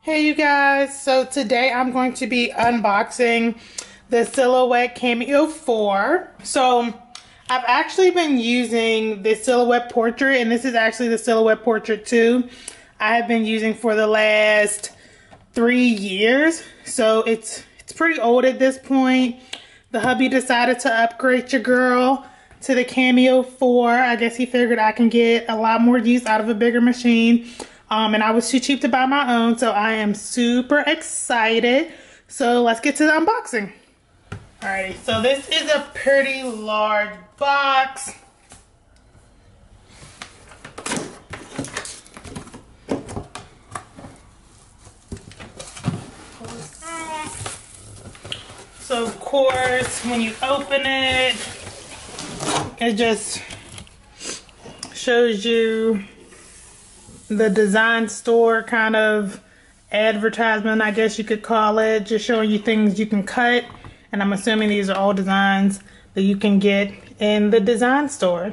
Hey you guys, so today I'm going to be unboxing the Silhouette Cameo 4. So I've actually been using the Silhouette Portrait, and this is actually the Silhouette Portrait 2 I have been using for the last 3 years. So it's pretty old at this point. The hubby decided to upgrade your girl to the Cameo 4. I guess he figured I can get a lot more use out of a bigger machine. And I was too cheap to buy my own, so I am super excited. So let's get to the unboxing. Alrighty, so this is a pretty large box. So of course, when you open it, it just shows you the design store kind of advertisement, I guess you could call it, just showing you things you can cut. And I'm assuming these are all designs that you can get in the design store.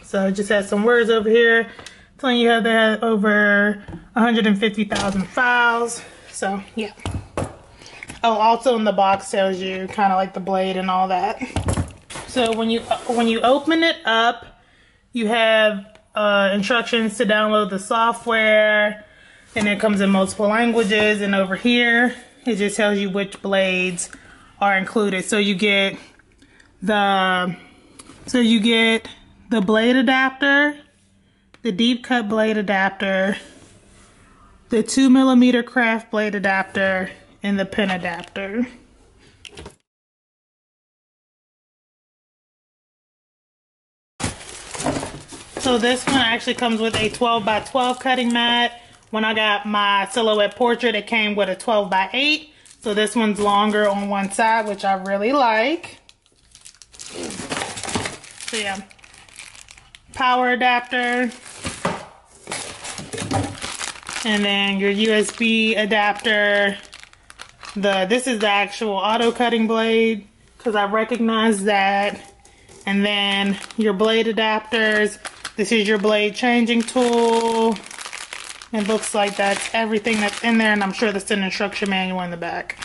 So it just has some words over here telling you how they have over 150,000 files. So yeah. Oh, also in the box tells you kind of like the blade and all that. So when you open it up, you have instructions to download the software, and it comes in multiple languages. And over here it just tells you which blades are included. So you get the blade adapter, the deep cut blade adapter, the 2mm craft blade adapter, and the pin adapter. So this one actually comes with a 12x12 cutting mat. When I got my Silhouette Portrait, it came with a 12x8. So this one's longer on one side, which I really like. So yeah, power adapter. And then your USB adapter. This is the actual auto cutting blade, because I recognize that. And then your blade adapters. This is your blade changing tool. It looks like that's everything that's in there, and I'm sure there's an instruction manual in the back.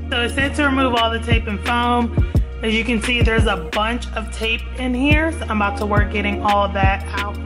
So it said to remove all the tape and foam. As you can see, there's a bunch of tape in here, so I'm about to work getting all that out.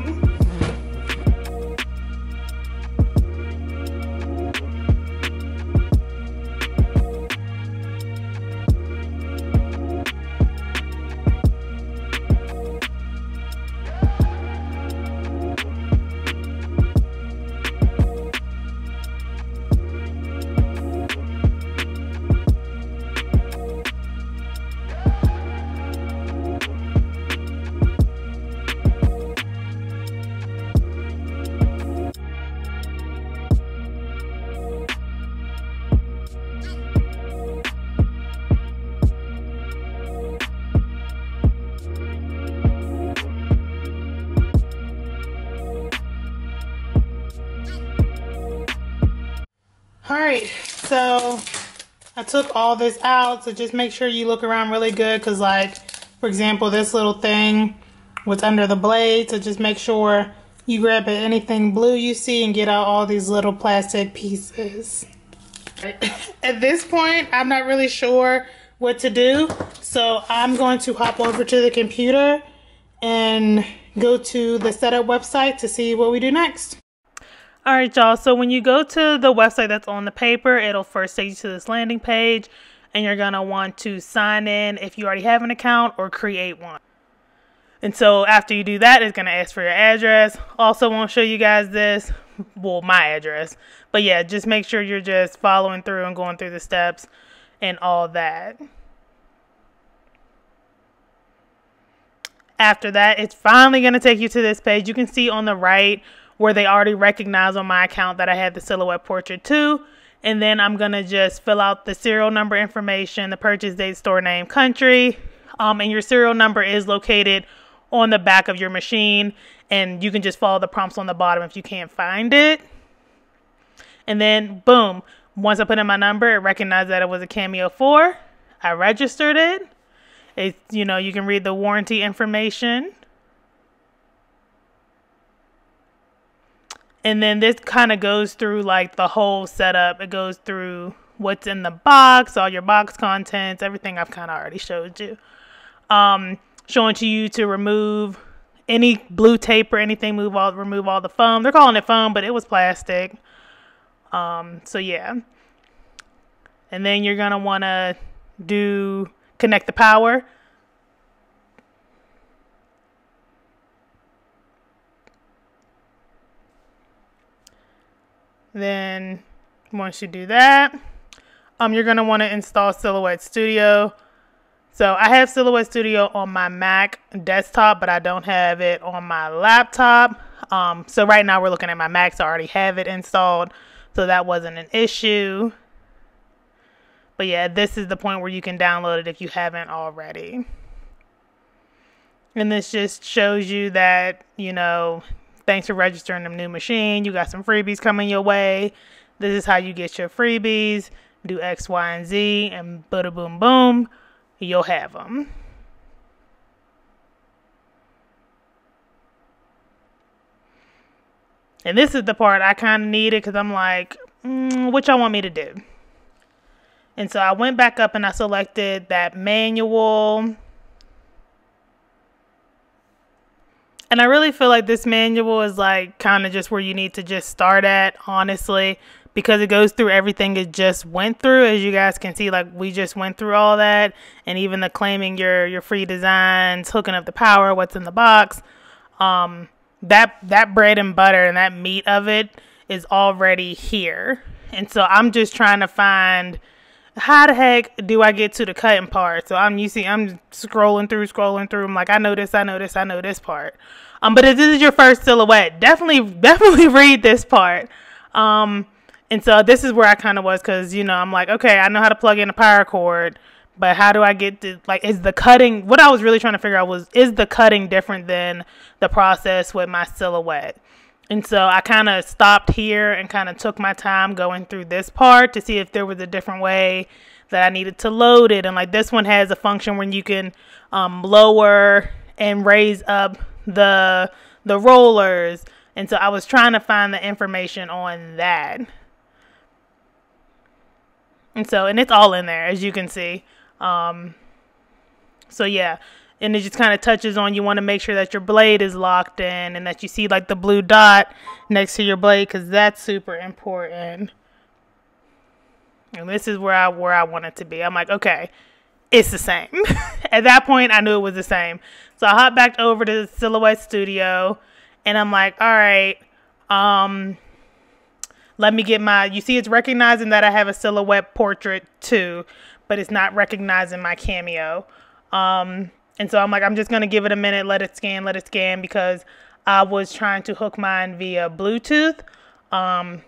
Alright, so I took all this out, so just make sure you look around really good, because like, for example, this little thing was under the blade, so just make sure you grab anything blue you see and get out all these little plastic pieces. At this point, I'm not really sure what to do, so I'm going to hop over to the computer and go to the setup website to see what we do next. Alright y'all, so when you go to the website that's on the paper, it'll first take you to this landing page, and you're going to want to sign in if you already have an account or create one. And so after you do that, it's going to ask for your address. Also won't show you guys this, well, my address. But yeah, just make sure you're just following through and going through the steps and all that. After that, it's finally going to take you to this page. You can see on the right where they already recognize on my account that I had the Silhouette Portrait 2. And then I'm going to just fill out the serial number information, the purchase date, store name, country. And your serial number is located on the back of your machine. And you can just follow the prompts on the bottom if you can't find it. And then, boom. Once I put in my number, it recognized that it was a Cameo 4. I registered it. It's, you know, you can read the warranty information. And then this kind of goes through like the whole setup. It goes through what's in the box, all your box contents, everything I've kind of already showed you. Showing to you to remove any blue tape or anything, remove all the foam. They're calling it foam, but it was plastic. So yeah. And then you're going to want to connect the power. Then once you do that, you're going to want to install Silhouette Studio. So I have Silhouette Studio on my Mac desktop, but I don't have it on my laptop. So right now we're looking at my Mac, so I already have it installed. So that wasn't an issue. But yeah, this is the point where you can download it if you haven't already. And this just shows you that, you know, thanks for registering the new machine. You got some freebies coming your way. This is how you get your freebies. Do X, Y, and Z, and bada boom boom, you'll have them. And this is the part I kind of needed because I'm like, what y'all want me to do? And so I went back up and I selected that manual. And I really feel like this manual is like kind of just where you need to just start at, honestly, because it goes through everything it just went through. As you guys can see, like we just went through all that, and even the claiming your free designs, hooking up the power, what's in the box. That bread and butter and that meat of it is already here. And so I'm just trying to find how the heck do I get to the cutting part. So I'm scrolling through. I'm like, I know this part. But if this is your first Silhouette, definitely read this part. And so this is where I kind of was, because, you know, I'm like, okay, I know how to plug in a power cord, but how do I get to, like, is the cutting, what I was really trying to figure out was, is the cutting different than the process with my Silhouette? And so I kind of stopped here and kind of took my time going through this part to see if there was a different way that I needed to load it. And like this one has a function where you can lower and raise up the rollers. And so I was trying to find the information on that. And it's all in there, as you can see. So yeah, and it just kind of touches on, you want to make sure that your blade is locked in and that you see like the blue dot next to your blade, because that's super important. And this is where I want it to be. I'm like, okay, it's the same. At that point, I knew it was the same. So I hopped back over to the Silhouette Studio, and I'm like, all right, let me get you see it's recognizing that I have a Silhouette portrait too, but it's not recognizing my Cameo. And so I'm like, I'm just going to give it a minute, let it scan, because I was trying to hook mine via Bluetooth,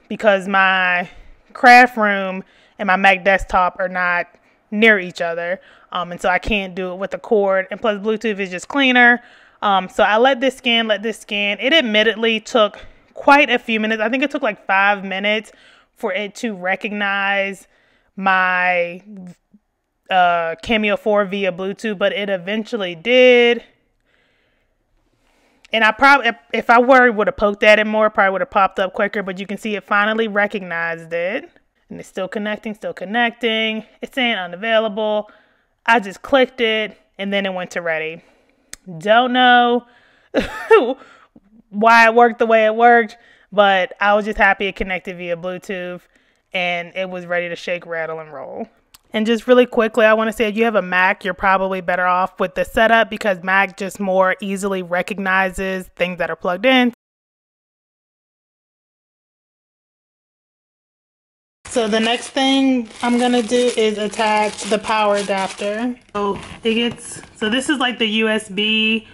because my craft room and my Mac desktop are not near each other. And so I can't do it with a cord, and plus Bluetooth is just cleaner. So I let this scan. It admittedly took quite a few minutes. I think it took like 5 minutes for it to recognize my Cameo 4 via Bluetooth, but it eventually did. And I probably, if I would have poked at it more, probably would have popped up quicker, but you can see it finally recognized it. And it's still connecting. It's saying unavailable. I just clicked it, and then it went to ready. Don't know why it worked the way it worked, but I was just happy it connected via Bluetooth, and it was ready to shake, rattle, and roll. And just really quickly, I want to say if you have a Mac, you're probably better off with the setup, because Mac just more easily recognizes things that are plugged in. So the next thing I'm going to do is attach the power adapter. So this is like the USB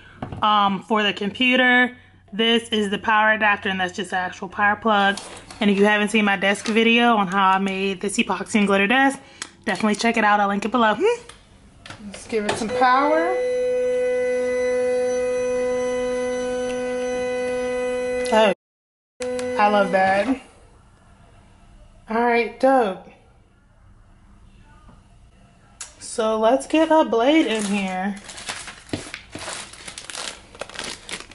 for the computer. This is the power adapter, and that's just the actual power plug. And if you haven't seen my desk video on how I made this epoxy and glitter desk, definitely check it out. I'll link it below. Let's give it some power. Oh, I love that. All right, dope. So let's get a blade in here.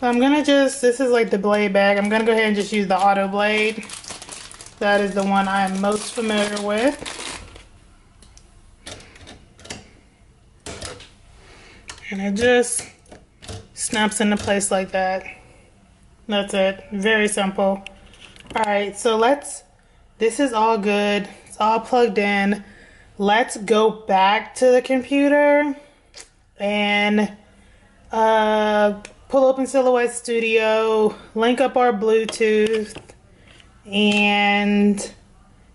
So I'm gonna just, this is like the blade bag. I'm gonna go ahead and just use the auto blade. That is the one I'm most familiar with. And it just snaps into place like that. That's it, very simple. All right, so this is all good. It's all plugged in. Let's go back to the computer and pull open Silhouette Studio, link up our Bluetooth, and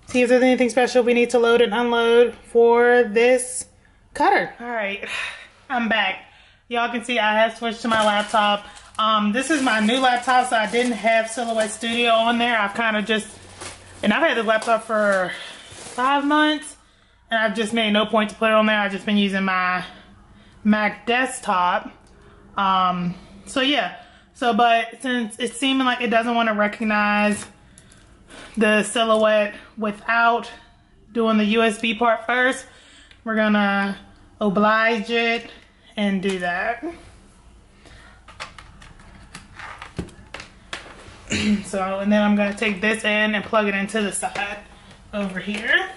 see if there's anything special we need to load and unload for this cutter. All right, I'm back. Y'all can see I have switched to my laptop. This is my new laptop, so I didn't have Silhouette Studio on there. I've kind of just, and I've had the laptop for 5 months, and I've just made no point to put it on there. I've just been using my Mac desktop. So yeah, but since it's seeming like it doesn't want to recognize the Silhouette without doing the USB part first, we're gonna oblige it and do that. So, and then I'm gonna take this in and plug it into the side over here.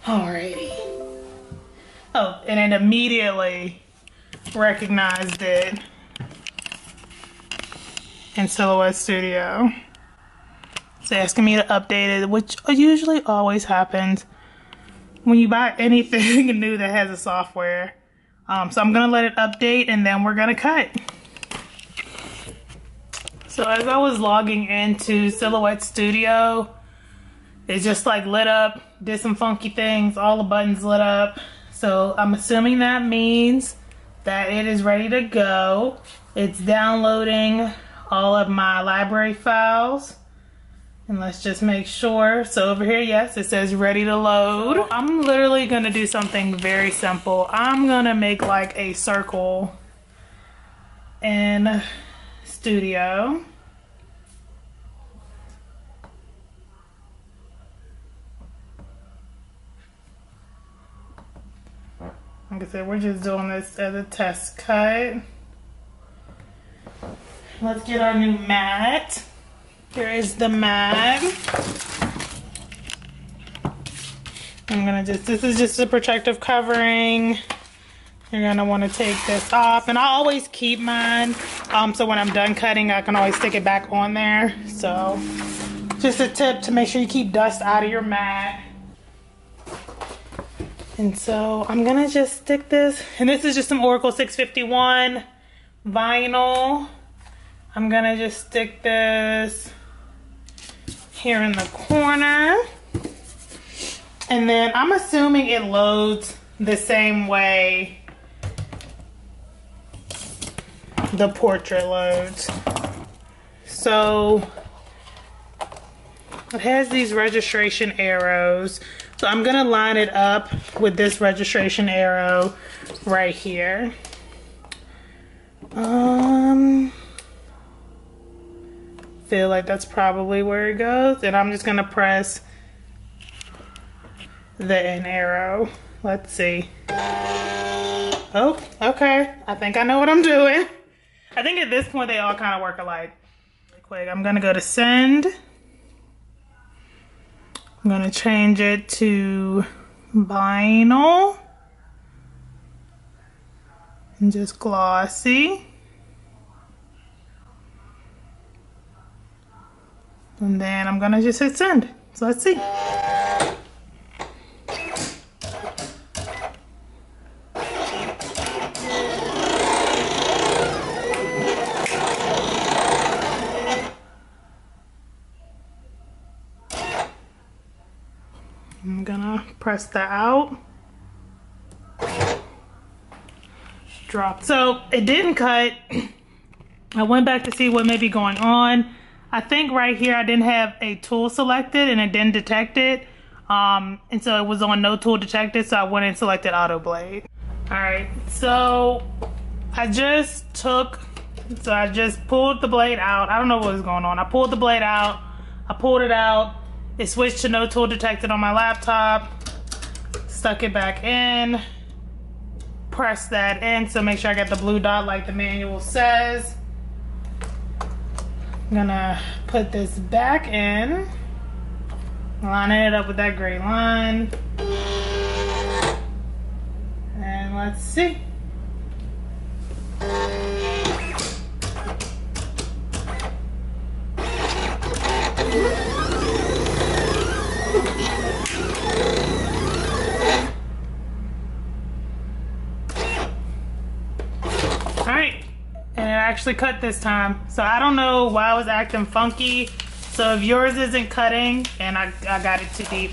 Alrighty. Oh, and it immediately recognized it in Silhouette Studio. It's asking me to update it, which usually always happens when you buy anything new that has a software. So I'm gonna let it update and then we're gonna cut. So as I was logging into Silhouette Studio, it just like lit up, did some funky things, all the buttons lit up. So I'm assuming that means that it is ready to go. It's downloading all of my library files. And let's just make sure. So over here, yes, it says ready to load. So I'm literally gonna do something very simple. I'm gonna make like a circle in Studio. Like I said, we're just doing this as a test cut. Let's get our new mat. Here is the mat. I'm gonna just, this is just a protective covering. You're gonna wanna take this off. And I always keep mine, so when I'm done cutting, I can always stick it back on there. So, just a tip to make sure you keep dust out of your mat. And so I'm gonna just stick this, and this is just some Oracle 651 vinyl. I'm gonna just stick this here in the corner. And then I'm assuming it loads the same way the portrait loads. So it has these registration arrows. So I'm gonna line it up with this registration arrow right here. Feel like that's probably where it goes. And I'm just gonna press the in arrow. Let's see. Oh, okay. I think I know what I'm doing. I think at this point they all kind of work alike. Quick, I'm gonna go to send. I'm gonna change it to vinyl and just glossy. And then I'm gonna just hit send. So let's see. I'm gonna press that out. dropped. So it didn't cut. I went back to see what may be going on. I think right here I didn't have a tool selected and it didn't detect it. And so it was on no tool detected, so I went and selected auto blade. Alright, so I just pulled the blade out. I don't know what was going on. I pulled the blade out. I pulled it out. It switched to no tool detected on my laptop. Stuck it back in. Press that in, so make sure I get the blue dot like the manual says. I'm gonna put this back in, lining it up with that gray line, and let's see. Alright, and it actually cut this time. So I don't know why it was acting funky. So if yours isn't cutting, and I got it too deep,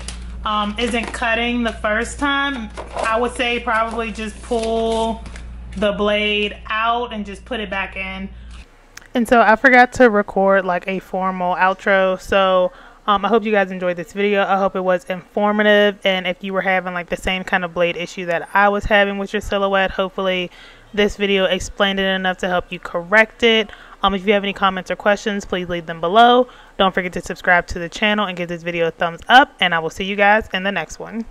isn't cutting the first time, I would say probably just pull the blade out and just put it back in. And so I forgot to record like a formal outro, so I hope you guys enjoyed this video. I hope it was informative, and if you were having like the same kind of blade issue that I was having with your Silhouette, hopefully this video explained it enough to help you correct it. If you have any comments or questions, please leave them below. Don't forget to subscribe to the channel and give this video a thumbs up, and I will see you guys in the next one.